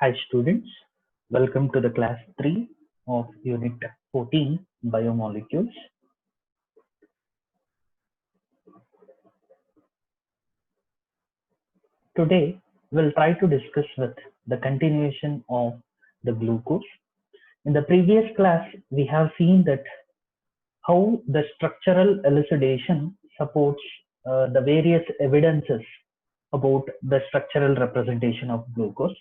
Hi students, welcome to the class 3 of unit 14 biomolecules. Today we'll try to discuss with the continuation of the glucose. In the previous class we have seen that how the structural elucidation supports the various evidences about the structural representation of glucose.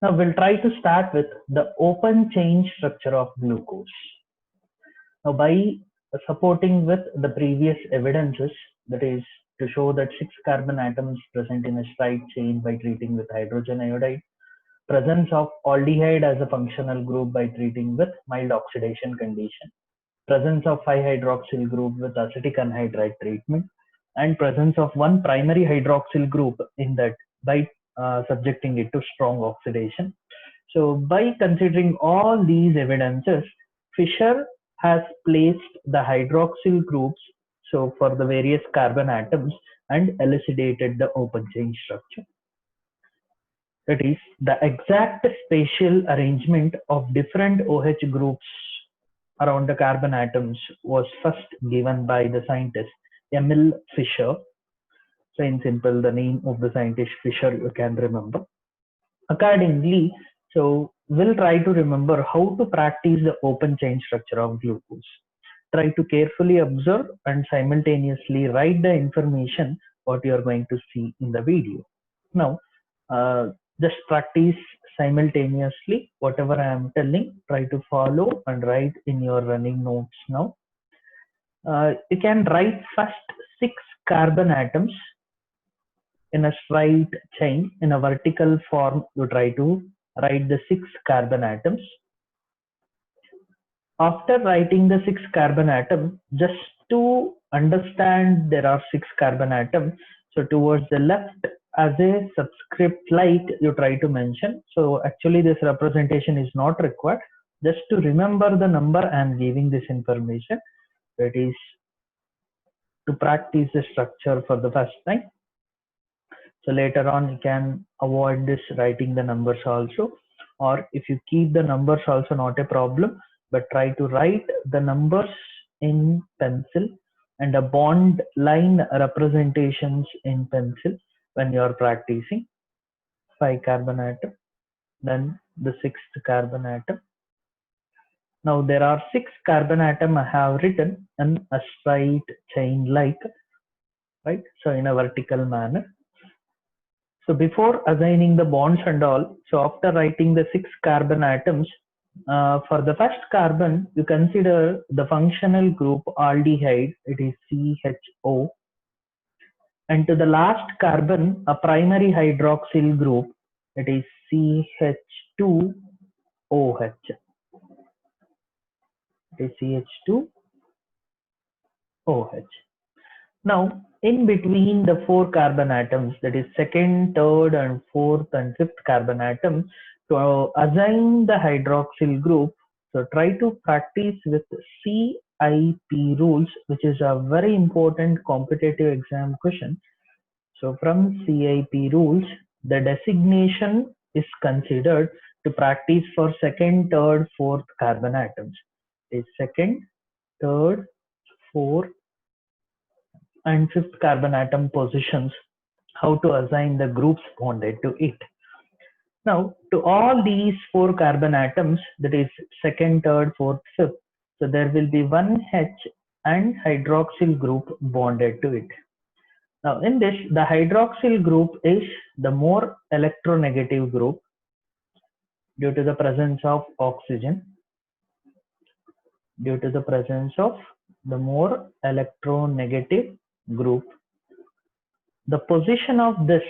Now we'll try to start with the open chain structure of glucose. Now, by supporting with the previous evidences, that is to show that 6 carbon atoms present in a straight chain by treating with hydrogen iodide, presence of aldehyde as a functional group by treating with mild oxidation condition, presence of 5-hydroxyl group with acetic anhydride treatment, and presence of one primary hydroxyl group in that by subjecting it to strong oxidation. So by considering all these evidences, Fischer has placed the hydroxyl groups so for the various carbon atoms and elucidated the open chain structure. That is, the exact spatial arrangement of different OH groups around the carbon atoms was first given by the scientist Emil Fischer. So in simple, the name of the scientist Fischer you can remember. Accordingly, so we'll try to remember how to practice the open chain structure of glucose. Try to carefully observe and simultaneously write the information what you are going to see in the video. Now, just practice simultaneously whatever I am telling. Try to follow and write in your running notes now. You can write first 6 carbon atoms in a straight chain in a vertical form. You try to write the 6 carbon atoms. After writing the 6 carbon atom, just to understand there are 6 carbon atoms, so towards the left as a subscript like you try to mention. So actually this representation is not required. Just to remember the number I am giving this information. That is to practice the structure for the first time. So later on you can avoid this writing the numbers also, or if you keep the numbers also not a problem, but try to write the numbers in pencil and a bond line representations in pencil when you are practicing. 5 carbon atom, then the 6th carbon atom. Now there are 6 carbon atom I have written in a straight chain like, right? So in a vertical manner. So before assigning the bonds and all, so after writing the 6 carbon atoms, for the first carbon, you consider the functional group aldehyde, it is CHO. And to the last carbon, a primary hydroxyl group, it is CH2OH. It is CH2OH. Now, in between the 4 carbon atoms, that is 2nd, 3rd, and 4th and 5th carbon atom, to assign the hydroxyl group, so try to practice with CIP rules, which is a very important competitive exam question. So from CIP rules, the designation is considered to practice for 2nd, 3rd, 4th carbon atoms. Is 2nd, 3rd, 4th, and 5th carbon atom positions, how to assign the groups bonded to it. Now, to all these 4 carbon atoms, that is 2nd, 3rd, 4th, 5th, so there will be one H and hydroxyl group bonded to it. Now, in this, the hydroxyl group is the more electronegative group due to the presence of oxygen, due to the presence of the more electronegative group. The position of this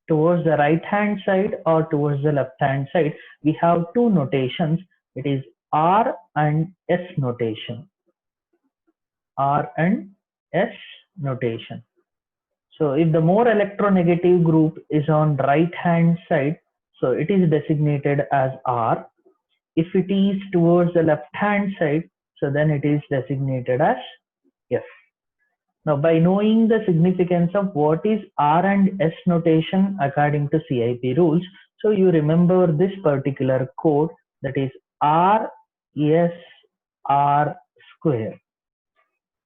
towards the right hand side or towards the left hand side, we have 2 notations. It is R and S notation. R and S notation. So if the more electronegative group is on right hand side, so it is designated as R. If it is towards the left hand side, so then it is designated as F. Now, by knowing the significance of what is R and S notation according to CIP rules, So you remember this particular code, that is R S R square.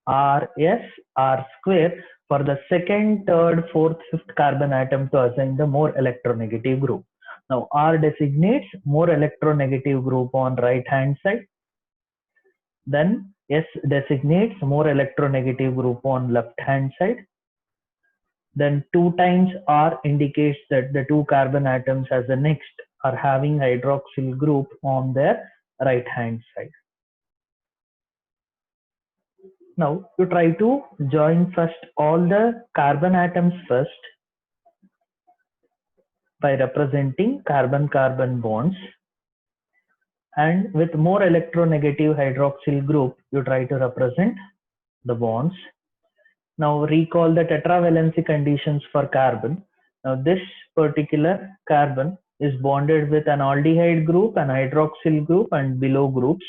R S R square for the second, third, fourth, fifth carbon atom to assign the more electronegative group. Now R designates more electronegative group on right hand side. Then S designates more electronegative group on left hand side. Then 2 times R indicates that the two carbon atoms as the next are having hydroxyl group on their right hand side. Now you try to join first all the carbon atoms first by representing carbon-carbon bonds, and with more electronegative hydroxyl group you try to represent the bonds. Now recall the tetravalency conditions for carbon. Now this particular carbon is bonded with an aldehyde group, an hydroxyl group, and below groups.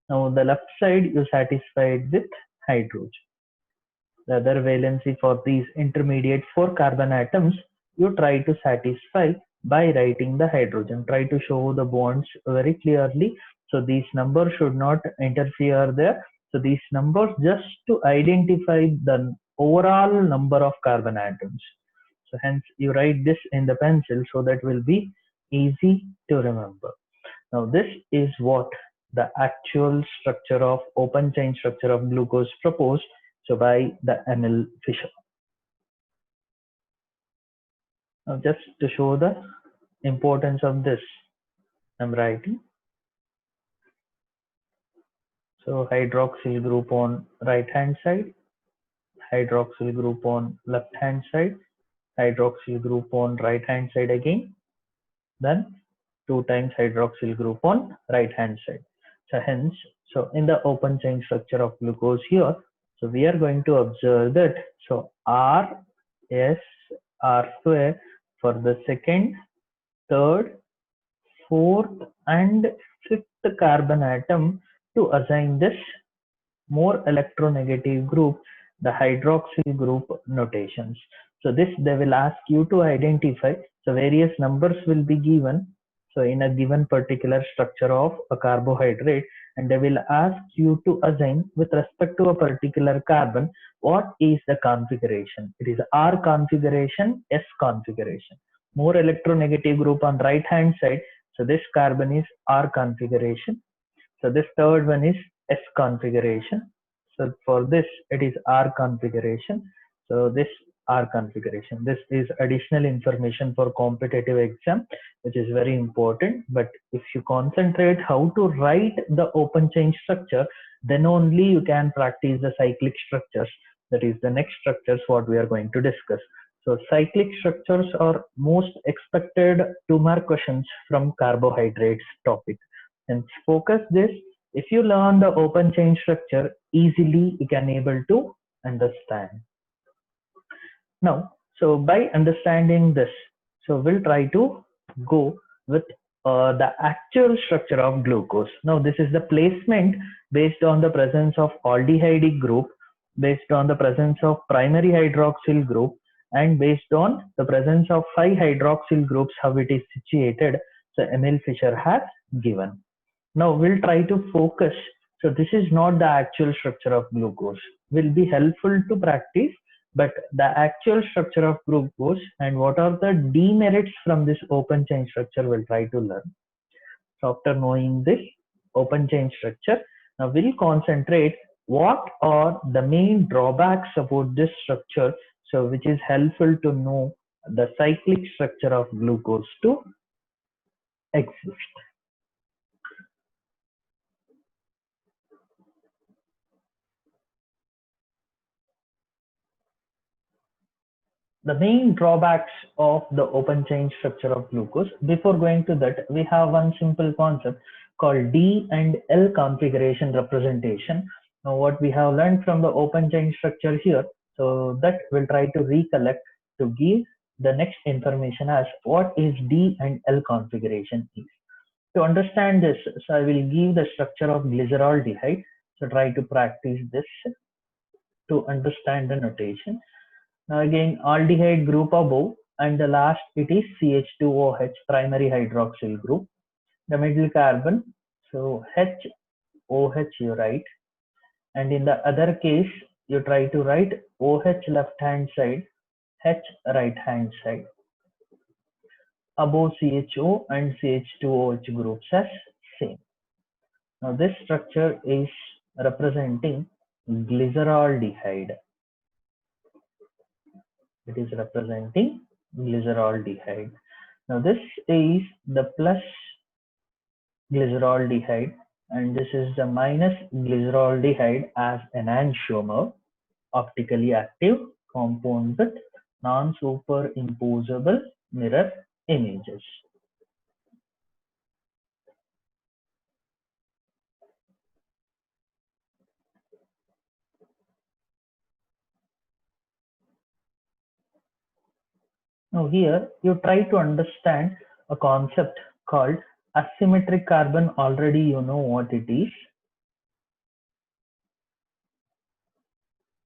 Now the left side you satisfied with hydrogen. The other valency for these intermediate 4 carbon atoms you try to satisfy by writing the hydrogen. Try to show the bonds very clearly. So these numbers should not interfere there. So these numbers just to identify the overall number of carbon atoms. So hence you write this in the pencil so that will be easy to remember. Now this is what the actual structure of open chain structure of glucose proposed so by the Emil Fischer. Now just to show the importance of this, I'm writing. So hydroxyl group on right hand side, hydroxyl group on left hand side, hydroxyl group on right hand side again, then 2 times hydroxyl group on right hand side. So hence, so in the open chain structure of glucose here, so we are going to observe that so R S R square for the second, third, fourth, and fifth carbon atom to assign this more electronegative group the hydroxyl group notations. So this they will ask you to identify. So various numbers will be given. So in a given particular structure of a carbohydrate, and they will ask you to assign with respect to a particular carbon, what is the configuration? It is R configuration, S configuration. More electronegative group on right hand side. So this carbon is R configuration. So this third one is S configuration. So for this, it is R configuration. So this R configuration. This is additional information for competitive exam, which is very important. But if you concentrate how to write the open chain structure, then only you can practice the cyclic structures. That is the next structures what we are going to discuss. So cyclic structures are most expected 2-mark questions from carbohydrates topic. And focus this. If you learn the open chain structure easily, you can able to understand. Now, so by understanding this, so we'll try to go with the actual structure of glucose. Now, this is the placement based on the presence of aldehyde group, based on the presence of primary hydroxyl group, and based on the presence of 5 hydroxyl groups, how it is situated. So Emil Fischer has given. Now we'll try to focus. So this is not the actual structure of glucose. Will be helpful to practice, but the actual structure of glucose and what are the demerits from this open chain structure we'll try to learn. So after knowing this open chain structure, now we'll concentrate what are the main drawbacks about this structure. So which is helpful to know the cyclic structure of glucose to exist. The main drawbacks of the open chain structure of glucose. Before going to that, we have one simple concept called D and L configuration representation. Now what we have learned from the open chain structure here, so that we'll try to recollect to give the next information as what is D and L configuration is. To understand this, so I will give the structure of glyceraldehyde. So try to practice this to understand the notation. Now again, aldehyde group above, and the last it is CH2OH primary hydroxyl group. The middle carbon, so HOH you write, and in the other case you try to write OH left hand side, H right hand side. Above CHO and CH2OH groups as same. Now this structure is representing glyceraldehyde. It is representing glyceraldehyde. Now this is the plus glyceraldehyde and this is the minus glyceraldehyde as enantiomer, optically active compound with non-superimposable mirror images. Now here you try to understand a concept called asymmetric carbon. Already you know what it is.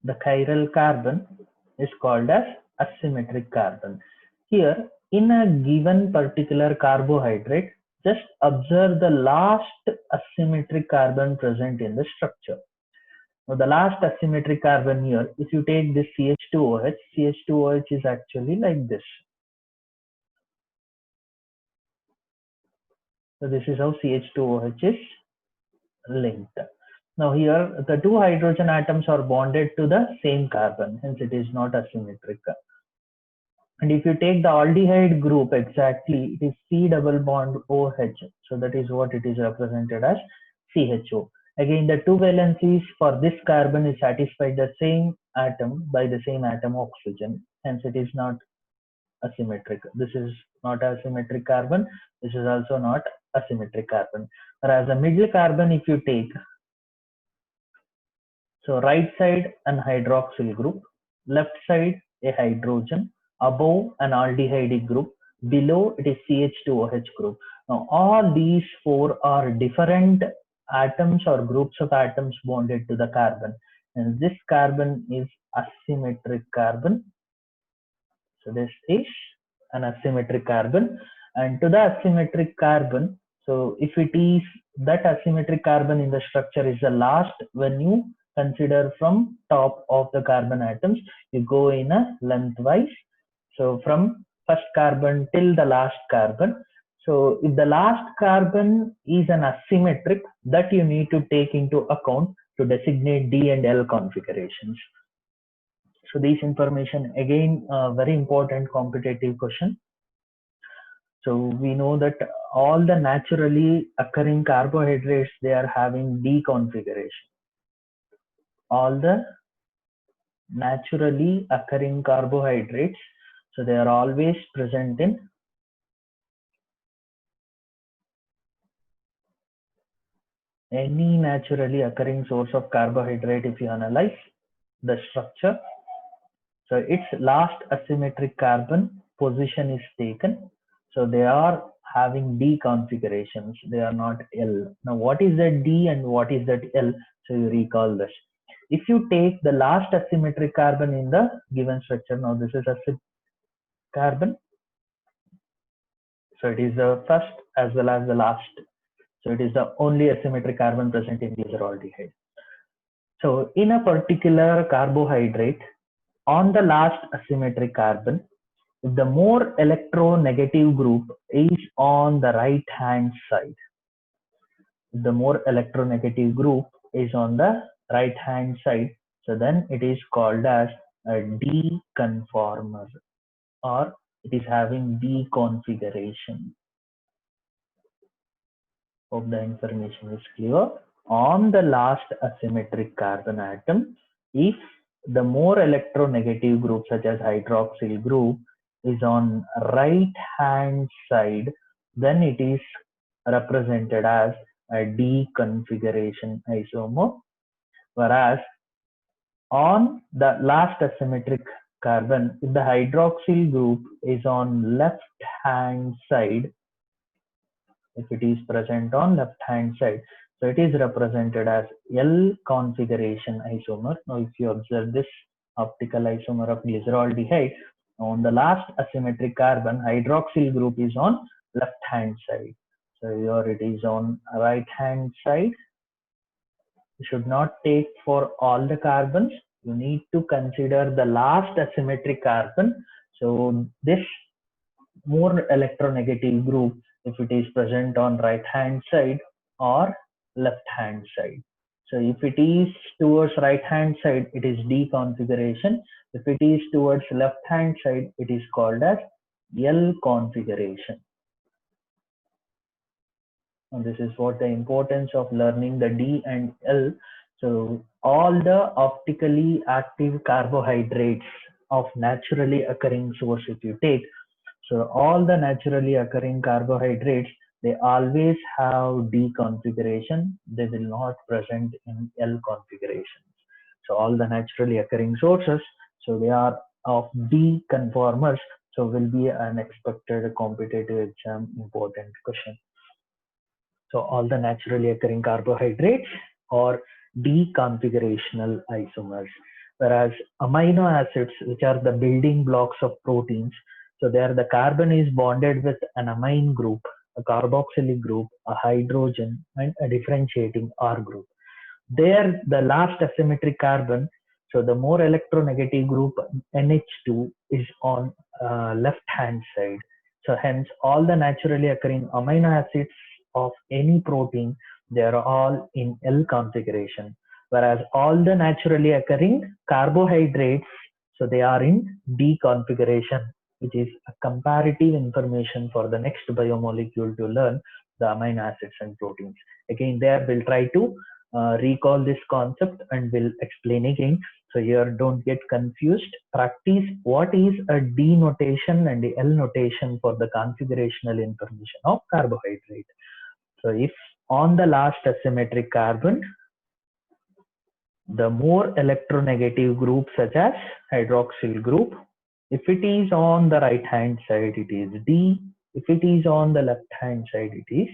The chiral carbon is called as asymmetric carbon. Here in a given particular carbohydrate, just observe the last asymmetric carbon present in the structure. Now the last asymmetric carbon here, if you take this CH2OH, CH2OH is actually like this. So this is how CH2OH is linked. Now here the two hydrogen atoms are bonded to the same carbon, hence it is not asymmetric. And if you take the aldehyde group exactly, it is C double bond OH. So that is what it is represented as CHO. Again, the two valencies for this carbon is satisfied the same atom by the same atom oxygen. Hence it is not asymmetric. This is not asymmetric carbon. This is also not asymmetric carbon. Whereas the middle carbon, if you take, so right side an hydroxyl group, left side a hydrogen, above an aldehyde group, below it is CH2OH group. Now all these four are different atoms or groups of atoms bonded to the carbon, and this carbon is asymmetric carbon. So this is an asymmetric carbon, and to the asymmetric carbon, so if it is that asymmetric carbon in the structure is the last, when you consider from top of the carbon atoms, you go in a lengthwise. So from first carbon till the last carbon. So if the last carbon is an asymmetric, that you need to take into account to designate D and L configurations. So this information again, very important competitive question. So we know that all the naturally occurring carbohydrates, they are having D configuration. All the naturally occurring carbohydrates, so they are always present in any naturally occurring source of carbohydrate. If you analyze the structure, so its last asymmetric carbon position is taken. So they are having D configurations. They are not L. Now what is that D and what is that L? So you recall this. If you take the last asymmetric carbon in the given structure, now this is a carbon. So it is the first as well as the last. So it is the only asymmetric carbon present in glyceraldehyde. So in a particular carbohydrate, on the last asymmetric carbon, if the more electronegative group is on the right hand side, if the more electronegative group is on the right hand side, so then it is called as a D conformer, or it is having D configuration. Hope the information is clear. On the last asymmetric carbon atom, if the more electronegative group such as hydroxyl group is on right hand side, then it is represented as a D configuration isomer. Whereas on the last asymmetric carbon, if the hydroxyl group is on left hand side, if it is present on left hand side, so it is represented as L configuration isomer. Now if you observe this optical isomer of glyceraldehyde, On the last asymmetric carbon, hydroxyl group is on left hand side. So here it is on right hand side. You should not take for all the carbons. You need to consider the last asymmetric carbon. So this more electronegative group, if it is present on right hand side or left hand side. So if it is towards right hand side, it is D configuration. If it is towards left hand side, it is called as L configuration. And this is what the importance of learning the D and L. So all the optically active carbohydrates of naturally occurring source, if you take, so all the naturally occurring carbohydrates, they always have D configuration. They will not present in L configuration. So all the naturally occurring sources, so they are of D conformers. So will be an expected competitive exam important question. So all the naturally occurring carbohydrates are D-configurational isomers, whereas amino acids, which are the building blocks of proteins, so there the carbon is bonded with an amine group, a carboxylic group, a hydrogen, and a differentiating R group. There, the last asymmetric carbon, so the more electronegative group NH2 is on left hand side. So hence all the naturally occurring amino acids of any protein, they are all in L configuration, whereas all the naturally occurring carbohydrates, so they are in D configuration, which is a comparative information for the next biomolecule to learn the amino acids and proteins. Again, there we'll try to recall this concept and will explain again. So here don't get confused. Practice what is a D notation and the L notation for the configurational information of carbohydrate. So if on the last asymmetric carbon, the more electronegative group such as hydroxyl group, if it is on the right hand side, it is D. If it is on the left hand side, it is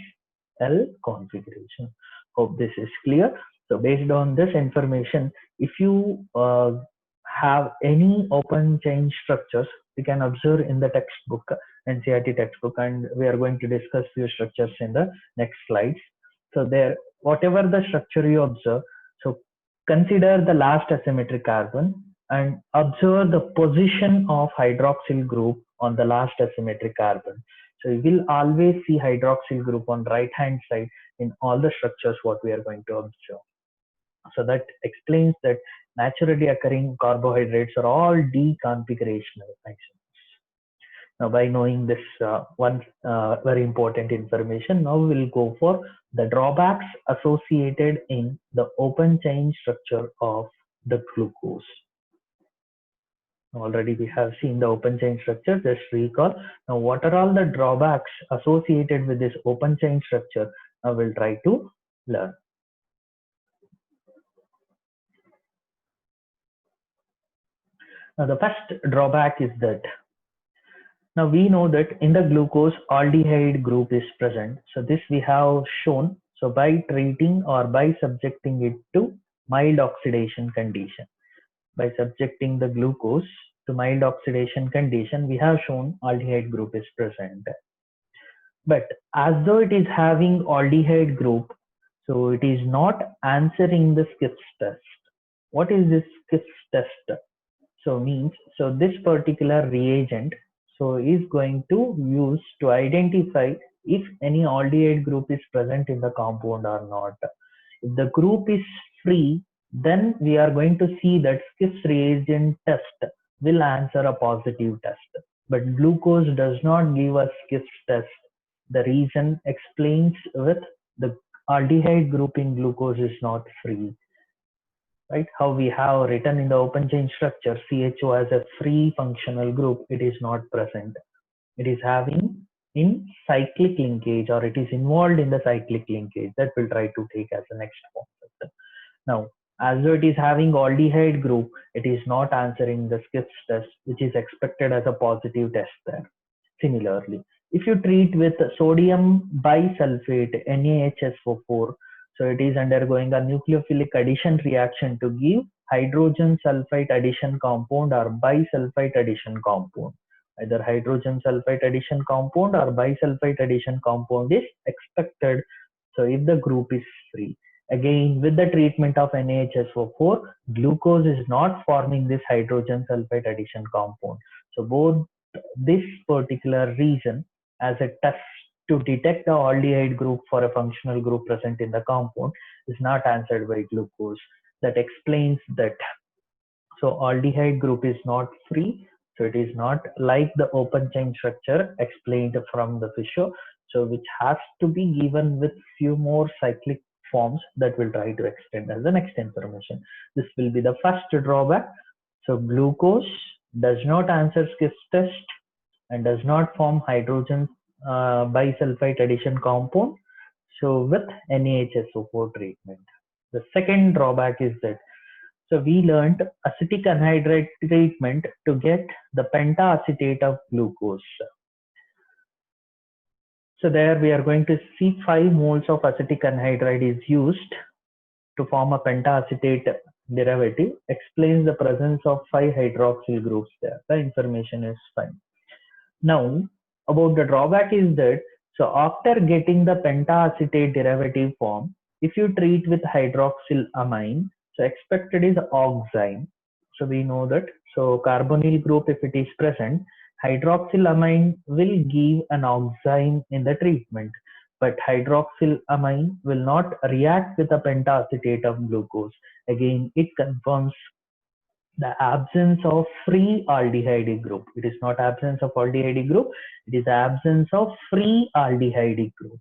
L configuration. Hope this is clear. So based on this information, if you have any open chain structures, you can observe in the textbook, NCERT textbook, and we are going to discuss few structures in the next slides. So there, whatever the structure you observe, so consider the last asymmetric carbon and observe the position of hydroxyl group on the last asymmetric carbon. So you will always see hydroxyl group on right hand side in all the structures what we are going to observe. So that explains that naturally occurring carbohydrates are all D-configurational isomers. Now by knowing this one very important information, now we will go for the drawbacks associated in the open chain structure of the glucose. Already we have seen the open chain structure, just recall. Now what are all the drawbacks associated with this open chain structure? Now we'll try to learn. Now the first drawback is that now we know that in the glucose aldehyde group is present. So this we have shown. So by treating or by subjecting it to mild oxidation condition, by subjecting the glucose to mild oxidation condition, we have shown aldehyde group is present. But as though it is having aldehyde group, so it is not answering the Skiff's test. What is this Skiff's test? So means, so this particular reagent, so is going to use to identify if any aldehyde group is present in the compound or not. If the group is free, then we are going to see that Skiff's reagent test will answer a positive test. But glucose does not give us Skiff's test. The reason explains with the aldehyde group in glucose is not free. Right? How we have written in the open chain structure, CHO as a free functional group, it is not present. It is having in cyclic linkage, or it is involved in the cyclic linkage. That we'll try to take as the next concept. Now, as though it is having aldehyde group, it is not answering the Skiff's test, which is expected as a positive test there. Similarly, if you treat with sodium bisulfate, NaHSO4, So it is undergoing a nucleophilic addition reaction to give hydrogen sulfide addition compound or bisulfite addition compound. Either hydrogen sulfide addition compound or bisulfite addition compound is expected. So if the group is free, again with the treatment of NaHSO4, glucose is not forming this hydrogen sulfide addition compound. So both this particular reason as a test to detect the aldehyde group for a functional group present in the compound is not answered by glucose. That explains that. So aldehyde group is not free. So it is not like the open chain structure explained from the Fischer. So which has to be given with few more cyclic forms that we'll try to extend as the next information. This will be the first drawback. So glucose does not answer Schiff test and does not form hydrogen bisulfite addition compound. So with NaHSO4 treatment. The second drawback is that we learned acetic anhydride treatment to get the pentaacetate of glucose. So there we are going to see 5 moles of acetic anhydride is used to form a pentaacetate derivative, explains the presence of 5 hydroxyl groups there. The information is fine. Now, about the drawback is that, so after getting the pentaacetate derivative form, if you treat with hydroxylamine, so expected is oxime. So we know that, so carbonyl group, if it is present, hydroxylamine will give an oxime in the treatment, but hydroxylamine will not react with the pentaacetate of glucose. Again, it confirms the absence of free aldehyde group. It is not absence of aldehyde group, it is absence of free aldehyde group.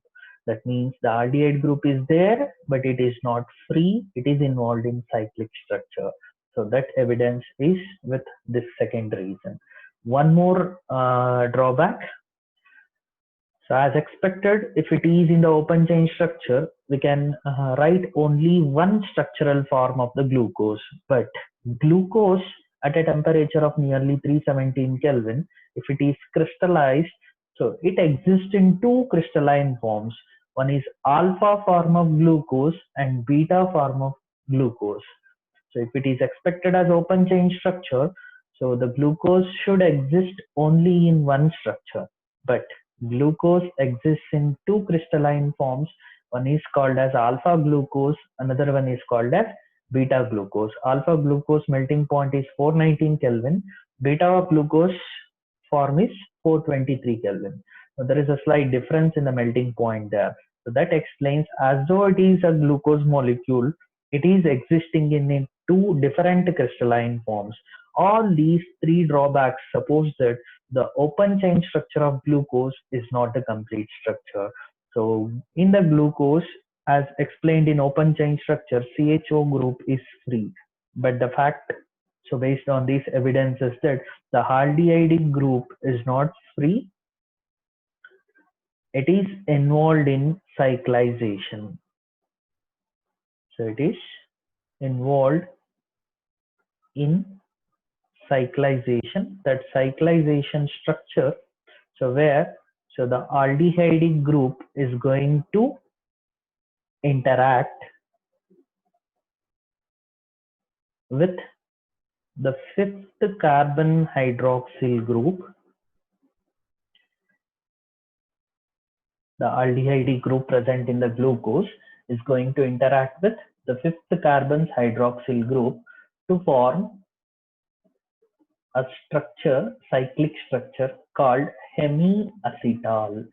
That means the aldehyde group is there, but it is not free, it is involved in cyclic structure. So that evidence is with this second reason. One more drawback. So as expected, if it is in the open chain structure, we can write only one structural form of the glucose, but glucose at a temperature of nearly 317 Kelvin, if it is crystallized, so it exists in 2 crystalline forms. One is alpha form of glucose and beta form of glucose. So if it is expected as open chain structure, so the glucose should exist only in one structure, but glucose exists in 2 crystalline forms. One is called as alpha glucose, another one is called as beta glucose. Alpha glucose melting point is 419 Kelvin, beta glucose form is 423 Kelvin. So there is a slight difference in the melting point there. So that explains, as though it is a glucose molecule, it is existing in 2 different crystalline forms. All these 3 drawbacks suppose that the open chain structure of glucose is not a complete structure. So in the glucose, as explained in open chain structure, CHO group is free. But the fact, so based on these evidences, that the aldehyde group is not free, it is involved in cyclization. So it is involved in cyclization. That cyclization structure, so where, so the aldehyde group is going to interact with the 5th carbon hydroxyl group. The aldehyde group present in the glucose is going to interact with the 5th carbon hydroxyl group to form a structure, cyclic structure called hemiacetal.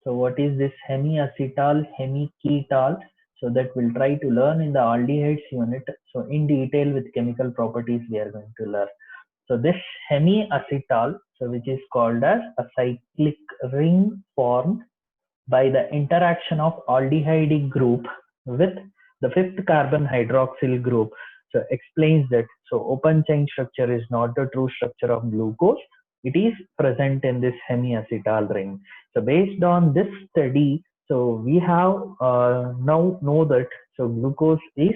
So what is this hemiacetal, hemiketal? So that we'll try to learn in the aldehydes unit. So in detail with chemical properties we are going to learn. So this hemiacetal, so which is called as a cyclic ring formed by the interaction of aldehyde group with the 5th carbon hydroxyl group. So explains that, so open chain structure is not the true structure of glucose. It is present in this hemiacetal ring. So based on this study, so we have now know that, so glucose is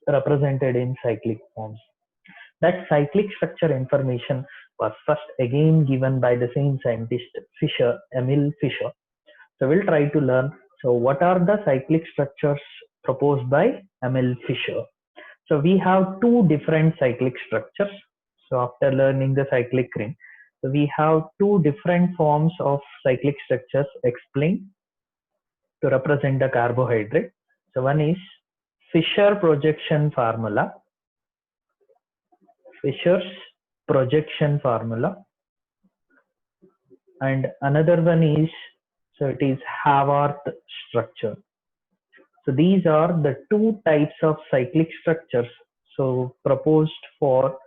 represented in cyclic forms. That cyclic structure information was first again given by the same scientist Fischer, Emil Fischer. So we'll try to learn, so what are the cyclic structures proposed by Emil Fischer. So we have two different cyclic structures. So after learning the cyclic ring, so we have two different forms of cyclic structures explained to represent the carbohydrate. So one is Fischer projection formula, Fischer's projection formula, and another one is, so it is Haworth structure. So these are the two types of cyclic structures so proposed for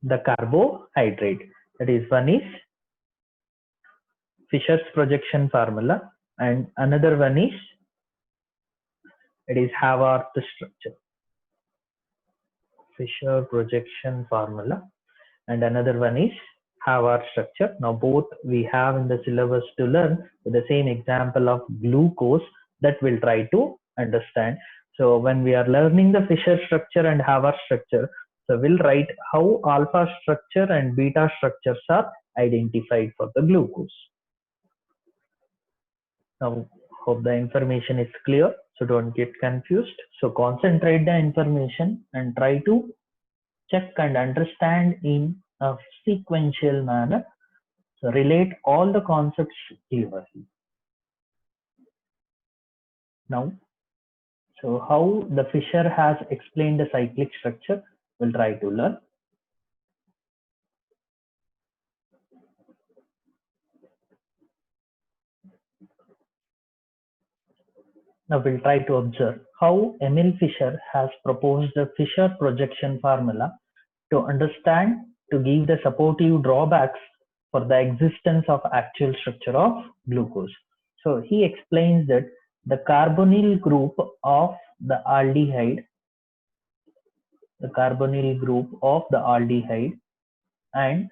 the carbohydrate. That is, one is Fischer's projection formula and another one is, it is Haworth structure. Fischer projection formula and another one is Haworth structure. Now both we have in the syllabus to learn with the same example of glucose that we'll try to understand. So when we are learning the Fischer structure and Haworth structure, so we'll write how alpha structure and beta structures are identified for the glucose. Now hope the information is clear, so don't get confused. So concentrate the information and try to check and understand in a sequential manner. So relate all the concepts clearly. Now, so how the Fischer has explained the cyclic structure, we'll try to learn. Now we'll try to observe how Emil Fischer has proposed the Fischer projection formula to understand, to give the supportive drawbacks for the existence of actual structure of glucose. So he explains that the carbonyl group of the aldehyde, and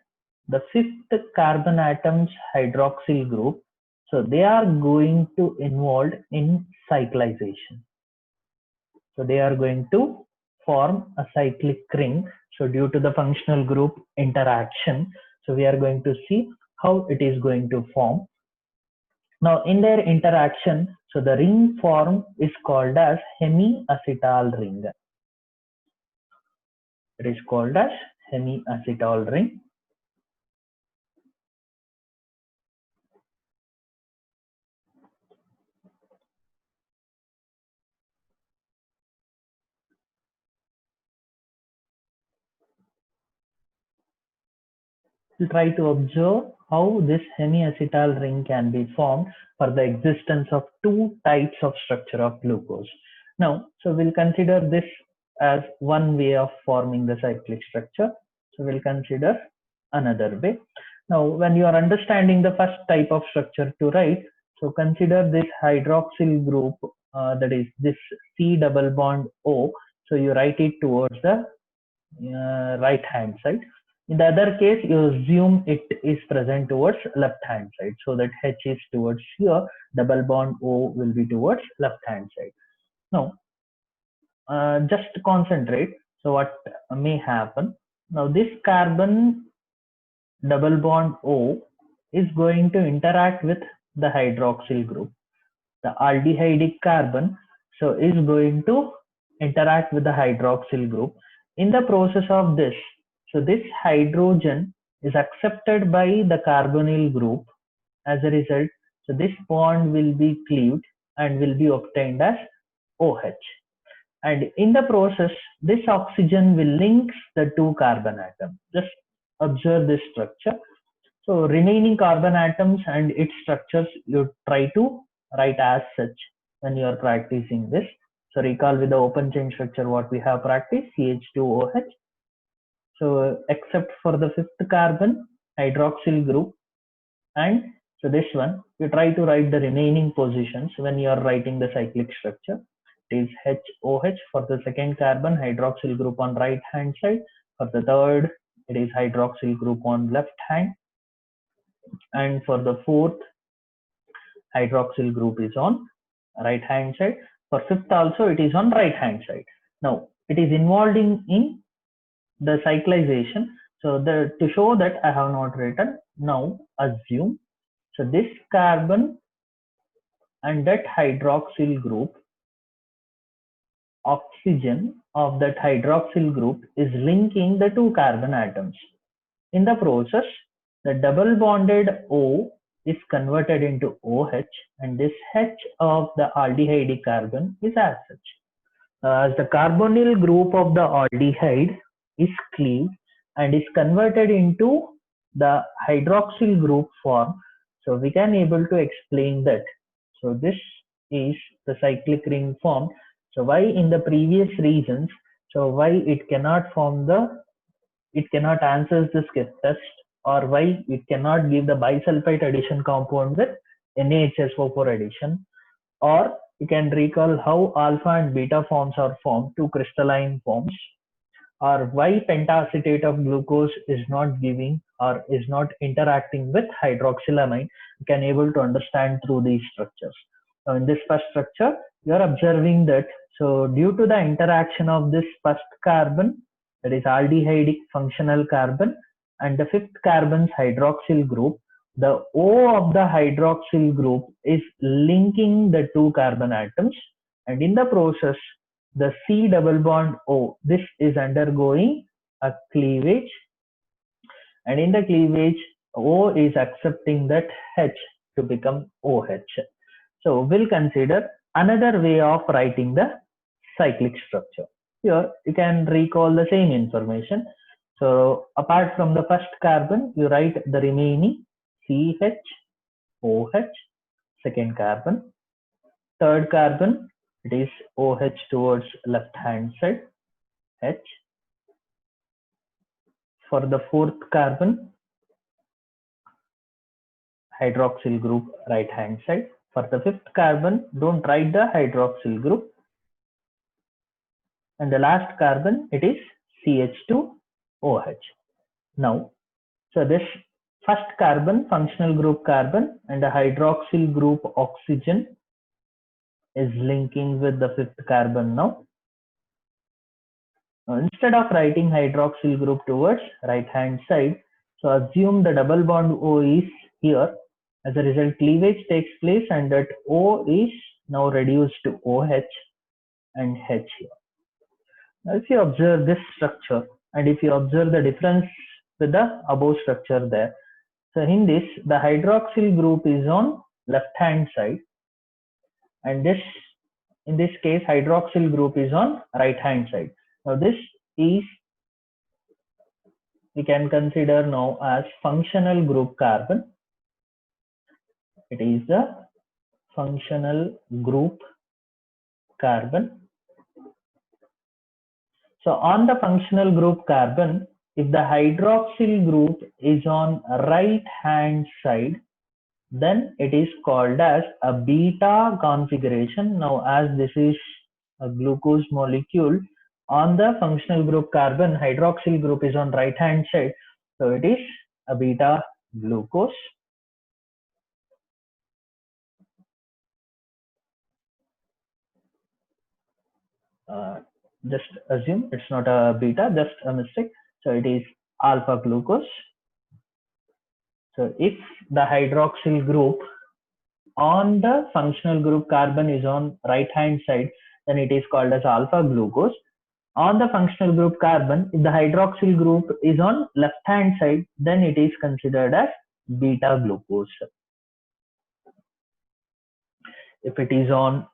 the fifth carbon atom's hydroxyl group, so they are going to involved in cyclization. So they are going to form a cyclic ring. So due to the functional group interaction, so we are going to see how it is going to form. Now in their interaction, so the ring form is called as hemiacetal ring. It is called as hemiacetal ring. We'll try to observe how this hemiacetal ring can be formed for the existence of two types of structure of glucose. Now, so we'll consider this as one way of forming the cyclic structure. So we'll consider another way. Now, when you are understanding the first type of structure to write, so consider this hydroxyl group, that is this C double bond O. So you write it towards the right hand side. In the other case, you assume it is present towards left hand side, so that H is towards here, double bond O will be towards left hand side. Now, just concentrate. So what may happen? Now this carbon double bond O is going to interact with the hydroxyl group. The aldehydic carbon, so is going to interact with the hydroxyl group. In the process of this, so this hydrogen is accepted by the carbonyl group. As a result, so this bond will be cleaved and will be obtained as OH. And in the process, this oxygen will link the two carbon atoms. Just observe this structure. So remaining carbon atoms and its structures, you try to write as such when you are practicing this. So recall with the open chain structure what we have practiced, CH2OH. So except for the fifth carbon hydroxyl group, and so this one, you try to write the remaining positions when you are writing the cyclic structure. It is HOH for the second carbon hydroxyl group on right hand side. For the third, it is hydroxyl group on left hand, and for the fourth, hydroxyl group is on right hand side. For fifth also, it is on right hand side. Now it is involved in the cyclization. So to show that I have not written, now assume, so this carbon and that hydroxyl group, oxygen of that hydroxyl group is linking the two carbon atoms. In the process, the double bonded O is converted into OH, and this H of the aldehyde carbon is as such. As the carbonyl group of the aldehyde is cleaved and is converted into the hydroxyl group form, so we can able to explain that. So this is the cyclic ring form. So why in the previous reasons, so why it cannot form the, it cannot answer the Skiff test, or why it cannot give the bisulfite addition compound with NaHSO4 addition, or you can recall how alpha and beta forms are formed, two crystalline forms, or why pentacetate of glucose is not giving or is not interacting with hydroxylamine. You can able to understand through these structures. Now in this first structure, you are observing that, so due to the interaction of this first carbon, that is aldehydic functional carbon, and the fifth carbon's hydroxyl group, the O of the hydroxyl group is linking the two carbon atoms, and in the process, the C double bond O, this is undergoing a cleavage, and in the cleavage, O is accepting that H to become OH. So we'll consider another way of writing the cyclic structure. Here you can recall the same information. So apart from the first carbon, you write the remaining CH, OH, second carbon. Third carbon, it is OH towards left hand side, H. For the fourth carbon, hydroxyl group right hand side. For the fifth carbon, don't write the hydroxyl group. And the last carbon, it is CH2OH. Now, so this first carbon, functional group carbon, and the hydroxyl group oxygen is linking with the fifth carbon now. Now, instead of writing hydroxyl group towards right hand side, so assume the double bond O is here. As a result, cleavage takes place and that O is now reduced to OH and H here. Now, if you observe this structure and if you observe the difference with the above structure there, so in this, the hydroxyl group is on left hand side, and this, in this case, hydroxyl group is on right hand side. Now this is, we can consider now as functional group carbon. It is the functional group carbon. So on the functional group carbon, if the hydroxyl group is on right hand side, then it is called as a beta configuration. Now as this is a glucose molecule, on the functional group carbon, hydroxyl group is on right hand side, so it is a beta glucose. Just assume it's not a beta, just a mistake. So it is alpha glucose. So if the hydroxyl group on the functional group carbon is on right hand side, then it is called as alpha glucose. On the functional group carbon, if the hydroxyl group is on left hand side, then it is considered as beta glucose. If it is on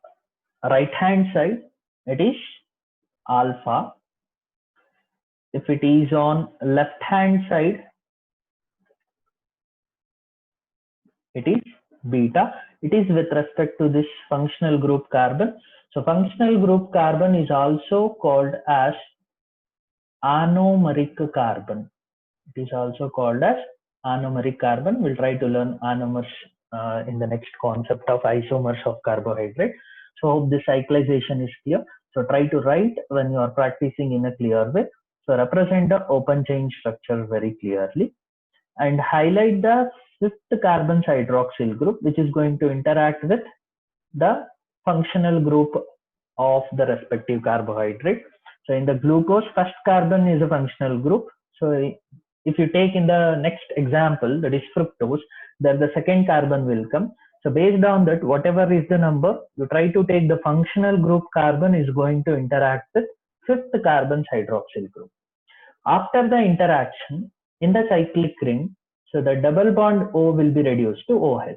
right hand side, it is alpha. If it is on left hand side, it is beta. It is with respect to this functional group carbon. So functional group carbon is also called as anomeric carbon. It is also called as anomeric carbon. We'll try to learn anomers in the next concept of isomers of carbohydrate. So hope this cyclization is clear. So try to write when you are practicing in a clear way. So represent the open chain structure very clearly and highlight the fifth carbon hydroxyl group, which is going to interact with the functional group of the respective carbohydrate. So in the glucose, first carbon is a functional group. So if you take in the next example, that is fructose, then the second carbon will come. So based on that, whatever is the number, you try to take the functional group carbon is going to interact with fifth carbon's hydroxyl group. After the interaction in the cyclic ring, so the double bond O will be reduced to OH.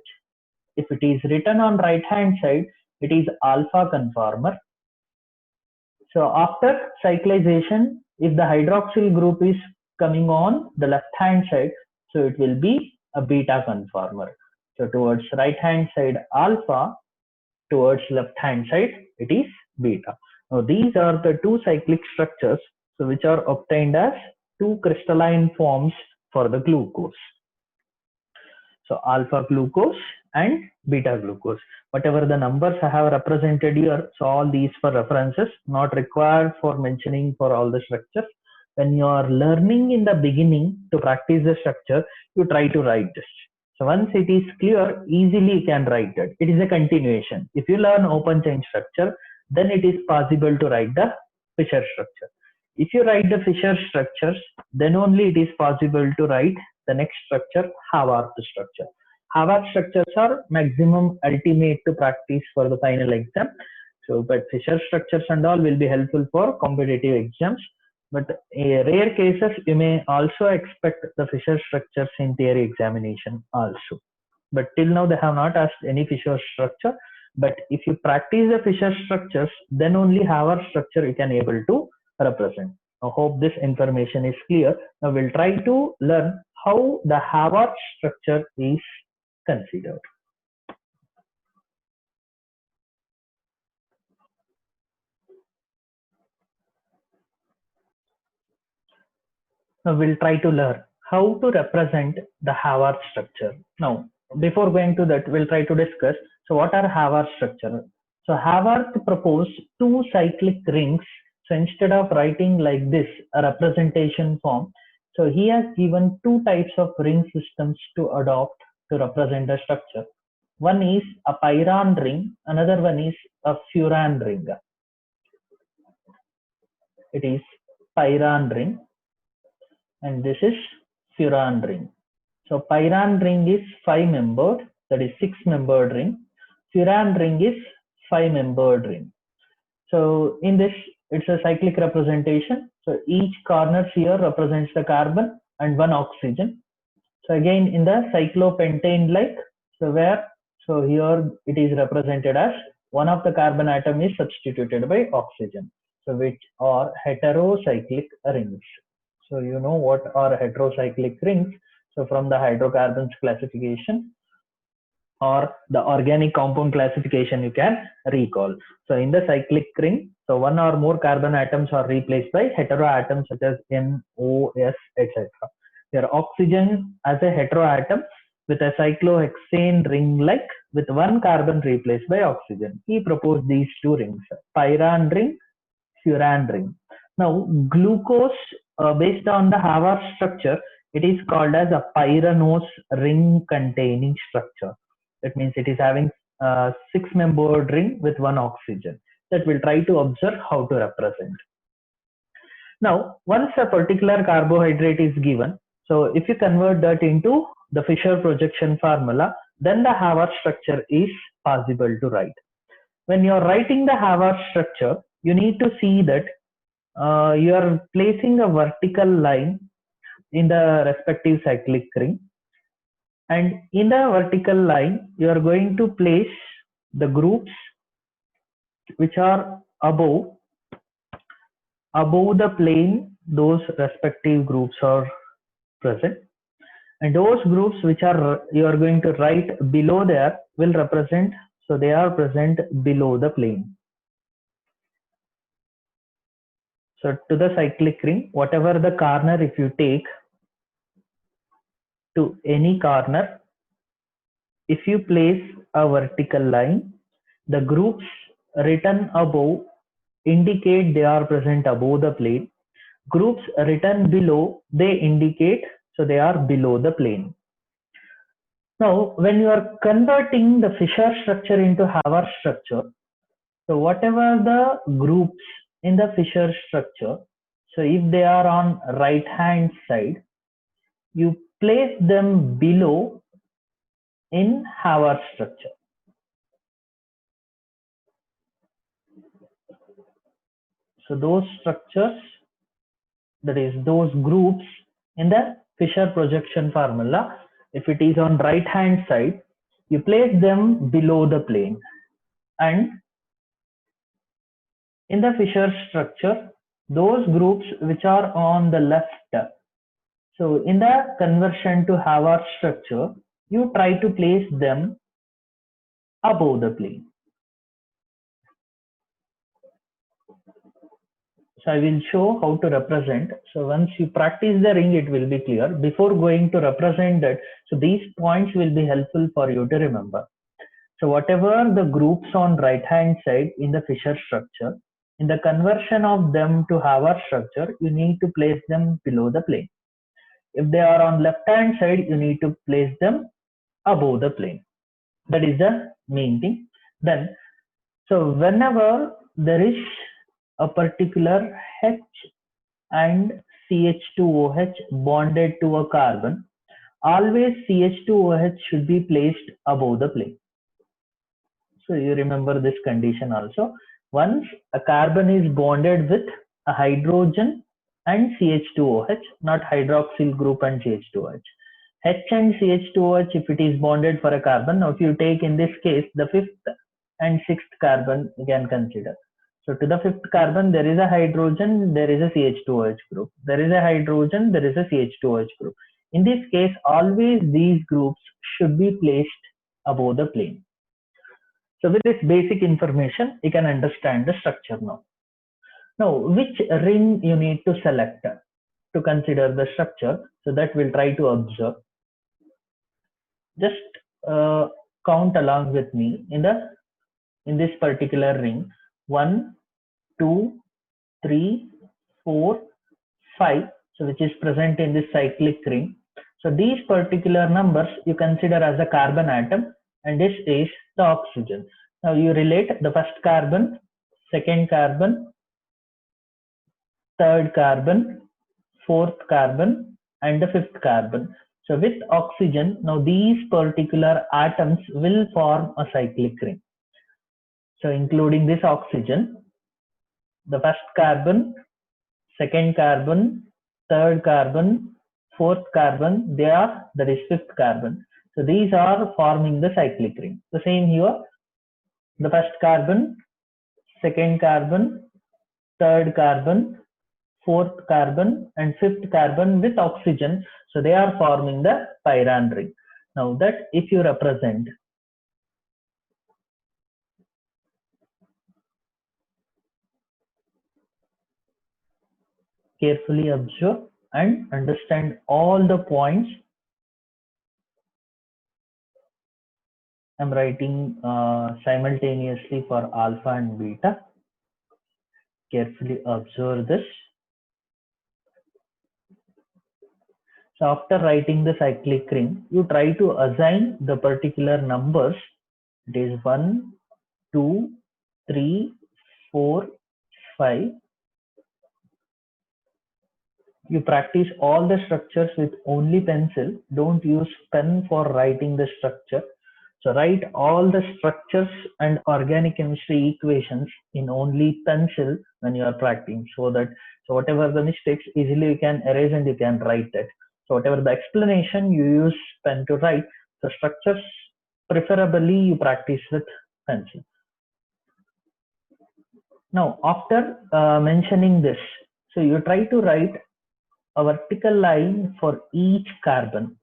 If it is written on right hand side, it is alpha conformer. So after cyclization, if the hydroxyl group is coming on the left hand side, so it will be a beta conformer. So towards right hand side alpha, towards left hand side it is beta. Now these are the two cyclic structures, so which are obtained as two crystalline forms for the glucose. So alpha glucose and beta glucose. Whatever the numbers I have represented here, so all these for references, not required for mentioning for all the structures. When you are learning in the beginning to practice the structure, you try to write this. So once it is clear, easily you can write that. It is a continuation. If you learn open chain structure, then it is possible to write the Fischer structure. If you write the Fischer structures, then only it is possible to write the next structure, Haworth structure. Haworth structures are maximum ultimate to practice for the final exam. So, but Fischer structures and all will be helpful for competitive exams. But in rare cases, you may also expect the Fischer structures in theory examination also. But till now, they have not asked any Fischer structure. But if you practice the Fischer structures, then only Haworth structure you can able to represent. I hope this information is clear. Now we'll try to learn how the Haworth structure is considered. Now we'll try to learn how to represent the Haworth structure. Now, before going to that, we'll try to discuss. So what are Haworth structure? So Haworth proposed two cyclic rings. So instead of writing like this, a representation form, so he has given two types of ring systems to adopt to represent the structure. One is a Pyron ring, another one is a Furan ring. It is Pyron ring and this is Furan ring. So Pyron ring is 5-membered, that is 6-membered ring. Furan ring is 5-membered ring. So in this, it's a cyclic representation. So each corner here represents the carbon and one oxygen. So again in the cyclopentane like, so here it is represented as one of the carbon atom is substituted by oxygen. So which are heterocyclic rings. So you know what are heterocyclic rings. So from the hydrocarbons classification or the organic compound classification you can recall. So in the cyclic ring, so one or more carbon atoms are replaced by heteroatoms such as N, O, S, etc. Here oxygen as a heteroatom with a cyclohexane ring like with one carbon replaced by oxygen. He proposed these two rings, Pyron ring, Furan ring. Now glucose based on the Haworth structure, it is called as a pyranose ring containing structure. That means it is having a 6-membered ring with one oxygen. That we'll try to observe how to represent. Now, once a particular carbohydrate is given, so if you convert that into the Fischer projection formula, then the Haworth structure is possible to write. When you are writing the Haworth structure, you need to see that you are placing a vertical line in the respective cyclic ring. And in the vertical line, you are going to place the groups which are above the plane. Those respective groups are present, and those groups which are you are going to write below there will represent. So they are present below the plane. So to the cyclic ring, whatever the corner, if you take to any corner, if you place a vertical line, the groups written above indicate they are present above the plane. Groups written below, they indicate so they are below the plane. Now, when you are converting the Fischer structure into Haworth structure, so whatever the groups in the Fischer structure, so if they are on right hand side, you place them below in Havar structure. So those structures, that is those groups in the Fisher projection formula, if it is on right hand side, you place them below the plane, and in the Fisher structure, those groups which are on the left, so in the conversion to Havar structure, you try to place them above the plane. So I will show how to represent. So once you practice the ring, it will be clear. Before going to represent that, so these points will be helpful for you to remember. So whatever the groups on right hand side in the Fisher structure, in the conversion of them to Havar structure, you need to place them below the plane. If they are on left hand side, you need to place them above the plane. That is the main thing. Then, so whenever there is a particular H and CH2OH bonded to a carbon, always CH2OH should be placed above the plane. So you remember this condition also. Once a carbon is bonded with a hydrogen and CH2OH, not hydroxyl group and CH2OH. H and CH2OH, if it is bonded for a carbon, now if you take in this case the fifth and sixth carbon, you can consider. So to the fifth carbon, there is a hydrogen, there is a CH2OH group. There is a hydrogen, there is a CH2OH group. In this case, always these groups should be placed above the plane. So with this basic information, you can understand the structure now. Now, which ring you need to select to consider the structure? So that we'll try to observe. Just count along with me in this particular ring. 1, 2, 3, 4, 5. So which is present in this cyclic ring. So these particular numbers you consider as a carbon atom, and this is the oxygen. Now you relate the first carbon, second carbon, third carbon, fourth carbon, and the fifth carbon. So with oxygen, now these particular atoms will form a cyclic ring. So including this oxygen, the first carbon, second carbon, third carbon, fourth carbon, that is fifth carbon. So these are forming the cyclic ring. The same here, the first carbon, second carbon, third carbon, fourth carbon, and fifth carbon with oxygen. So they are forming the Pyran ring. Now that if you represent, carefully observe and understand all the points. I'm writing simultaneously for alpha and beta. Carefully observe this. So after writing the cyclic ring, you try to assign the particular numbers. It is 1, 2, 3, 4, 5. You practice all the structures with only pencil. Don't use pen for writing the structure. So write all the structures and organic chemistry equations in only pencil when you are practicing, so whatever the mistakes, easily you can erase and you can write it. So whatever the explanation, you use pen to write. The structures, preferably you practice with pencil. Now after mentioning this, so you try to write a vertical line for each carbon,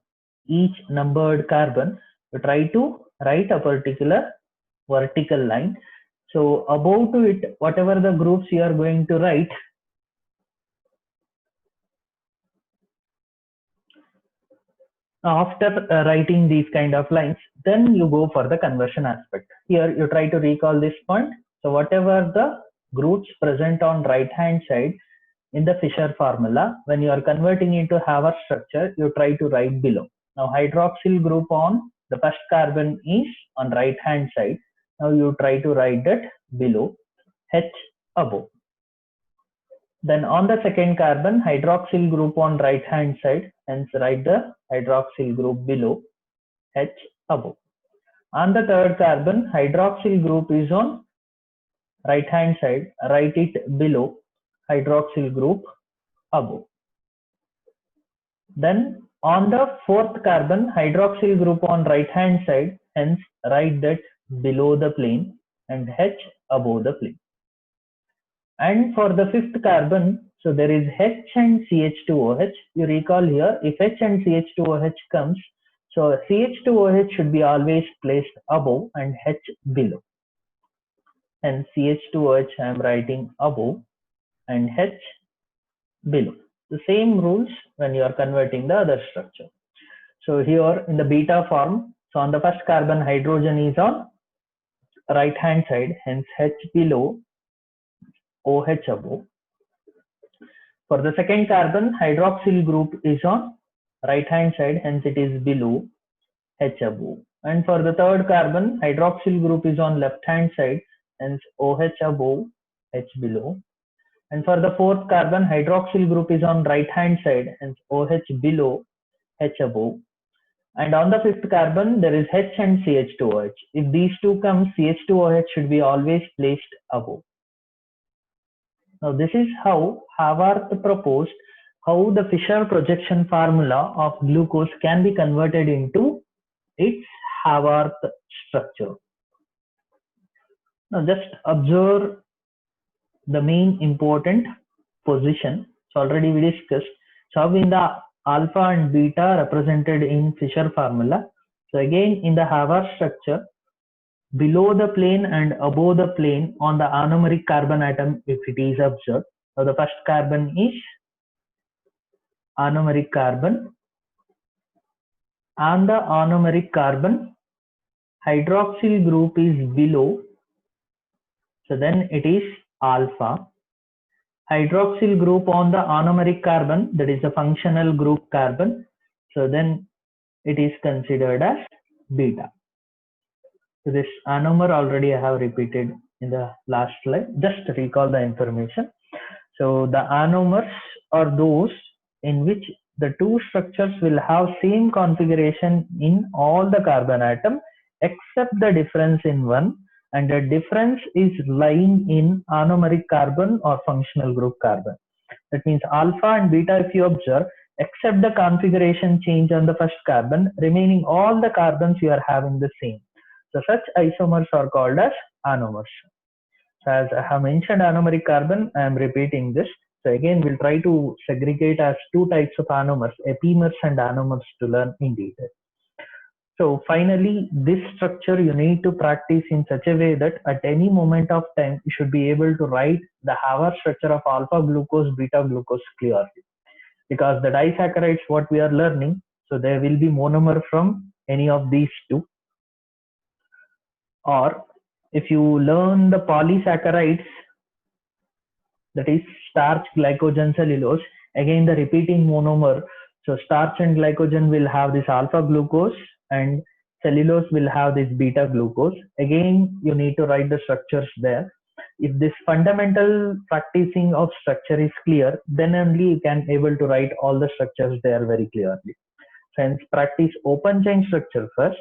each numbered carbon. You try to write a particular vertical line. So above to it, whatever the groups you are going to write, after writing these kind of lines, then you go for the conversion aspect. Here you try to recall this point. So whatever the groups present on right hand side in the Fisher formula, when you are converting into Havar structure, you try to write below. Now hydroxyl group on the first carbon is on right hand side. Now you try to write that below, H above. Then on the second carbon, hydroxyl group on right hand side, hence write the hydroxyl group below, H above. On the third carbon, hydroxyl group is on right hand side, write it below, hydroxyl group above. Then on the fourth carbon, hydroxyl group on right hand side, hence write that below the plane and H above the plane. And for the fifth carbon, so there is H and CH2OH. You recall here, if H and CH2OH comes, so CH2OH should be always placed above and H below. And CH2OH I am writing above and H below. The same rules when you are converting the other structure. So here in the beta form, so on the first carbon, hydrogen is on right hand side, hence H below, OH above. For the second carbon, hydroxyl group is on right hand side, hence it is below, H above. And for the third carbon, hydroxyl group is on left hand side, hence OH above, H below. And for the fourth carbon, hydroxyl group is on right hand side, hence OH below, H above. And on the fifth carbon, there is H and CH2OH. If these two come, CH2OH should be always placed above. Now this is how Haworth proposed how the Fischer projection formula of glucose can be converted into its Haworth structure. Now just observe the main important position. So already we discussed. So in the alpha and beta represented in Fischer formula. So again in the Haworth structure, below the plane and above the plane on the anomeric carbon atom, if it is observed. So the first carbon is anomeric carbon. On the anomeric carbon, hydroxyl group is below. So then it is alpha. Hydroxyl group on the anomeric carbon, that is a functional group carbon. So then it is considered as beta. So this anomer already I have repeated in the last slide. Just recall the information. So the anomers are those in which the two structures will have same configuration in all the carbon atom except the difference in one, and the difference is lying in anomeric carbon or functional group carbon. That means alpha and beta, if you observe, except the configuration change on the first carbon, remaining all the carbons you are having the same. So such isomers are called as anomers. So as I have mentioned anomeric carbon, I am repeating this. So again, we'll try to segregate as two types of anomers, epimers and anomers, to learn in detail. So finally, this structure you need to practice in such a way that at any moment of time, you should be able to write the Haworth structure of alpha glucose, beta glucose clearly. Because the disaccharides what we are learning, so there will be monomer from any of these two. Or if you learn the polysaccharides, that is starch, glycogen, cellulose, again the repeating monomer. So starch and glycogen will have this alpha glucose and cellulose will have this beta glucose. Again, you need to write the structures there. If this fundamental practicing of structure is clear, then only you can able to write all the structures there very clearly. Hence, practice open chain structure first.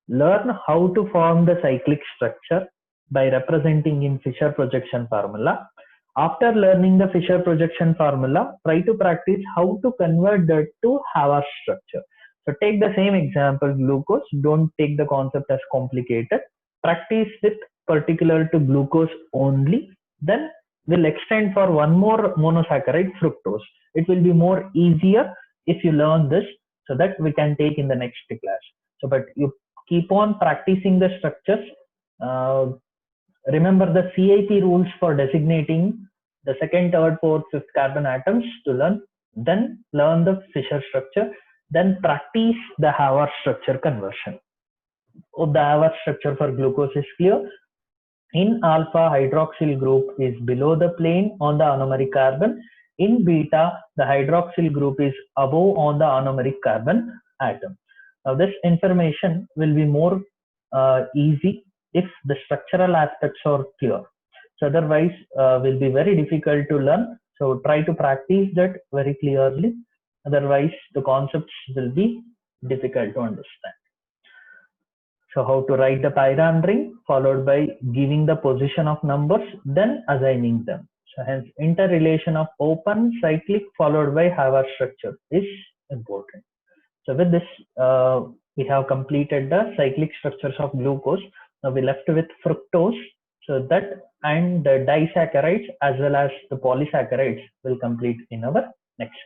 Learn how to form the cyclic structure by representing in Fischer projection formula. After learning the Fischer projection formula, try to practice how to convert that to Haworth structure. So take the same example, glucose. Don't take the concept as complicated. Practice with particular to glucose only. Then we'll extend for one more monosaccharide, fructose. It will be more easier if you learn this, so that we can take in the next class. So, but you keep on practicing the structures. Remember the CIP rules for designating the second, third, fourth, fifth carbon atoms to learn. Then learn the Fischer structure. Then practice the Haworth structure conversion. The Haworth structure for glucose is clear. In alpha, hydroxyl group is below the plane on the anomeric carbon. In beta, the hydroxyl group is above on the anomeric carbon atom. Now this information will be more easy if the structural aspects are clear. So otherwise will be very difficult to learn. So try to practice that very clearly. Otherwise the concepts will be difficult to understand. So how to write the pyram ring, followed by giving the position of numbers, then assigning them. So hence interrelation of open, cyclic, followed by Havar structure is important. So with this, we have completed the cyclic structures of glucose. Now we left with fructose. So that and the disaccharides as well as the polysaccharides will complete in our next